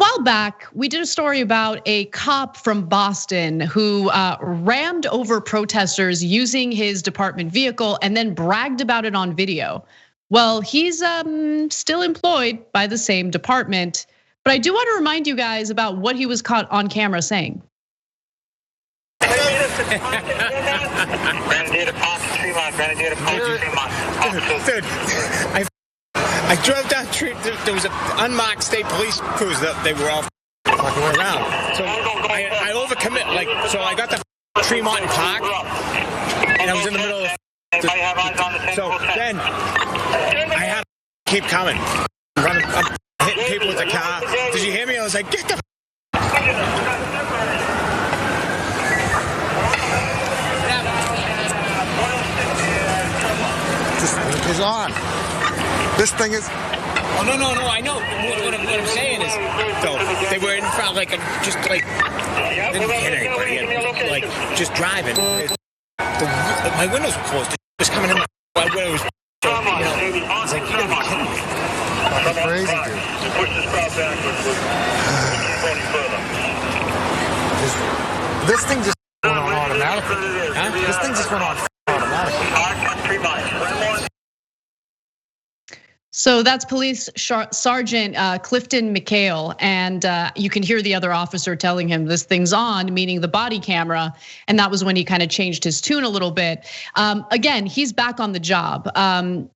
while back, we did a story about a cop from Boston who rammed over protesters using his department vehicle and then bragged about it on video. Well, he's still employed by the same department, but I do want to remind you guys about what he was caught on camera saying. Dude, I drove down the street. There was an unmarked state police cruiser that they were all fucking around. So I overcommit. So I got to Tremont Park, and I was in the middle of. So then I had to keep coming. I'm hitting people with the car. Did you hear me? I was like, get the. This is on. This thing is. Oh no! I know. What I'm saying is, though, they were in front, didn't hit anybody, and, just driving. My windows were closed. It was coming in. My window was. I was like, you gotta be kidding me. That's crazy, dude. Push this crowd backwards. Keep further. This thing just went on automatically. Huh? This thing just went on automatically. So that's Police Sergeant Clifton McHale, and you can hear the other officer telling him this thing's on, meaning the body camera, and that was when he kind of changed his tune a little bit. Again, he's back on the job.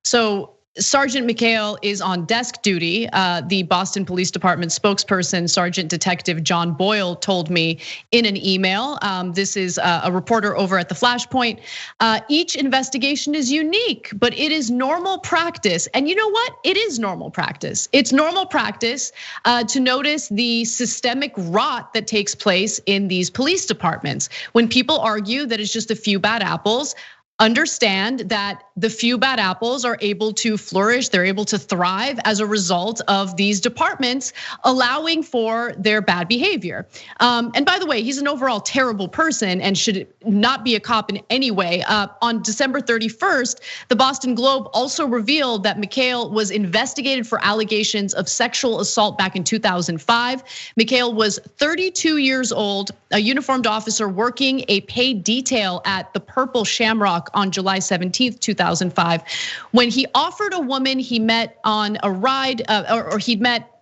So Sergeant McHale is on desk duty. The Boston Police Department spokesperson, Sergeant Detective John Boyle, told me in an email. This is a reporter over at the Flashpoint. Each investigation is unique, but it is normal practice. And you know what? It is normal practice. It's normal practice to notice the systemic rot that takes place in these police departments. When people argue that it's just a few bad apples, understand that the few bad apples are able to flourish, they're able to thrive as a result of these departments allowing for their bad behavior. And by the way, he's an overall terrible person and should not be a cop in any way. On December 31st, the Boston Globe also revealed that McHale was investigated for allegations of sexual assault back in 2005. McHale was 32 years old, a uniformed officer working a paid detail at the Purple Shamrock on July 17th, 2005, when he offered a woman he met on a ride, or he'd met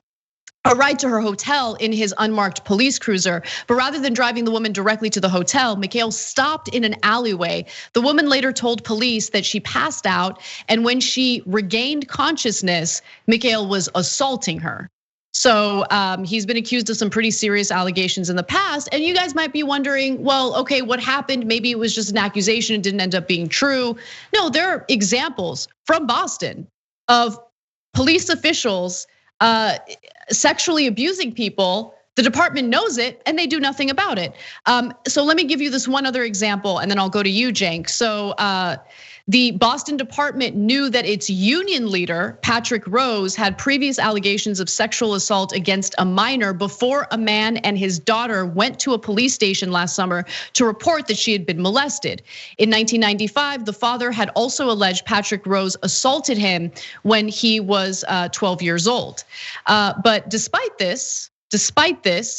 a ride to her hotel in his unmarked police cruiser. But rather than driving the woman directly to the hotel, McHale stopped in an alleyway. The woman later told police that she passed out, and when she regained consciousness, McHale was assaulting her. So he's been accused of some pretty serious allegations in the past. And you guys might be wondering, well, okay, what happened? Maybe it was just an accusation, it didn't end up being true. No, there are examples from Boston of police officials sexually abusing people. The department knows it and they do nothing about it. So let me give you this one other example and then I'll go to you, Cenk. So the Boston department knew that its union leader, Patrick Rose, had previous allegations of sexual assault against a minor before a man and his daughter went to a police station last summer to report that she had been molested. In 1995, the father had also alleged Patrick Rose assaulted him when he was 12 years old. But despite this,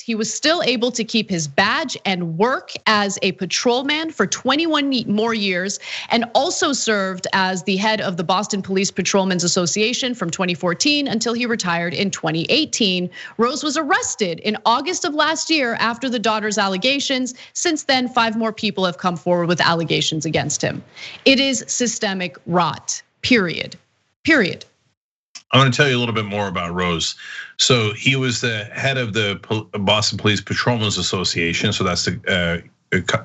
he was still able to keep his badge and work as a patrolman for 21 more years, and also served as the head of the Boston Police Patrolmen's Association from 2014 until he retired in 2018. Rose was arrested in August of last year after the daughter's allegations. Since then, 5 more people have come forward with allegations against him. It is systemic rot, period. I want to tell you a little bit more about Rose. So he was the head of the Boston Police Patrolmen's Association. So that's the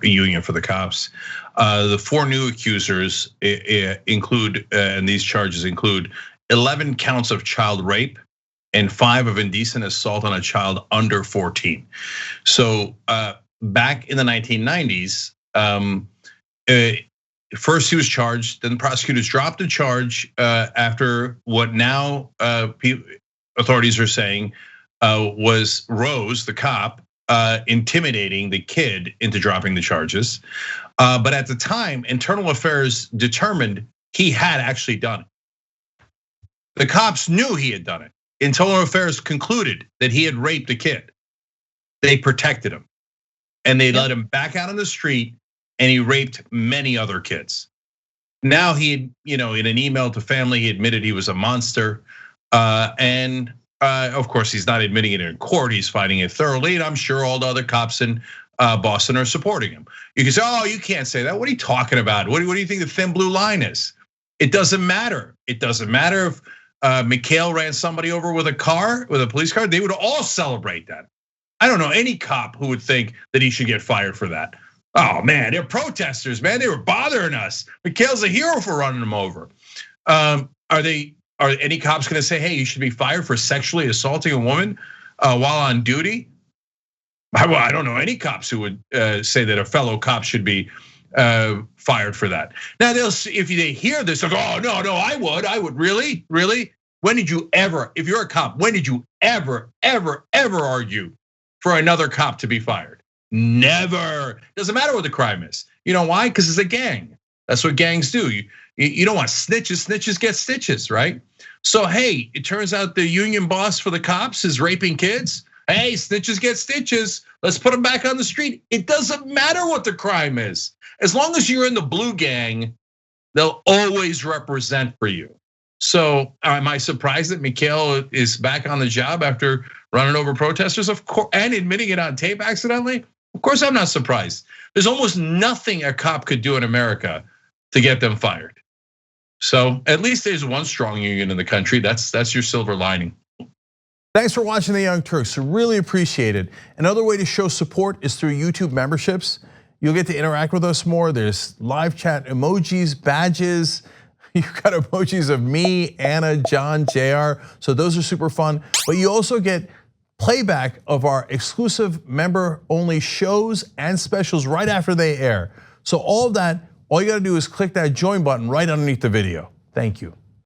union for the cops. The 4 new accusers include, and these charges include 11 counts of child rape and 5 of indecent assault on a child under 14. So back in the 1990s, first he was charged, then the prosecutors dropped the charge after what now authorities are saying was Rose, the cop, intimidating the kid into dropping the charges. But at the time, Internal Affairs determined he had actually done it. The cops knew he had done it. Internal Affairs concluded that he had raped a kid. They protected him, and they let him back out on the street, and he raped many other kids. Now he, in an email to family, he admitted he was a monster, and of course he's not admitting it in court. He's fighting it thoroughly, and I'm sure all the other cops in Boston are supporting him. You can say, "Oh, you can't say that. What are you talking about? What do you think the thin blue line is?" It doesn't matter. It doesn't matter if McHale ran somebody over with a police car. They would all celebrate that. I don't know any cop who would think that he should get fired for that. Oh man, they're protesters, man. They were bothering us. McHale's a hero for running them over. Are any cops gonna say, hey, you should be fired for sexually assaulting a woman while on duty? Well, I don't know any cops who would say that a fellow cop should be fired for that. Now if they hear this, they'll go, oh no, I would, really? When did you ever, if you're a cop, when did you ever argue for another cop to be fired? Never. Doesn't matter what the crime is. You know why? Because it's a gang. That's what gangs do. You don't want snitches. Snitches get stitches, right? So hey, it turns out the union boss for the cops is raping kids. Hey, snitches get stitches. Let's put them back on the street. It doesn't matter what the crime is. As long as you're in the blue gang, they'll always represent for you. So am I surprised that McHale is back on the job after running over protesters, of course, and admitting it on tape accidentally? Of course, I'm not surprised. There's almost nothing a cop could do in America to get them fired. So at least there's one strong union in the country. That's your silver lining. Thanks for watching the Young Turks. Really appreciate it. Another way to show support is through YouTube memberships. You'll get to interact with us more. There's live chat emojis, badges. You've got emojis of me, Anna, John, JR. So those are super fun. But you also get playback of our exclusive member-only shows and specials right after they air. So all of that, all you gotta do is click that join button right underneath the video. Thank you.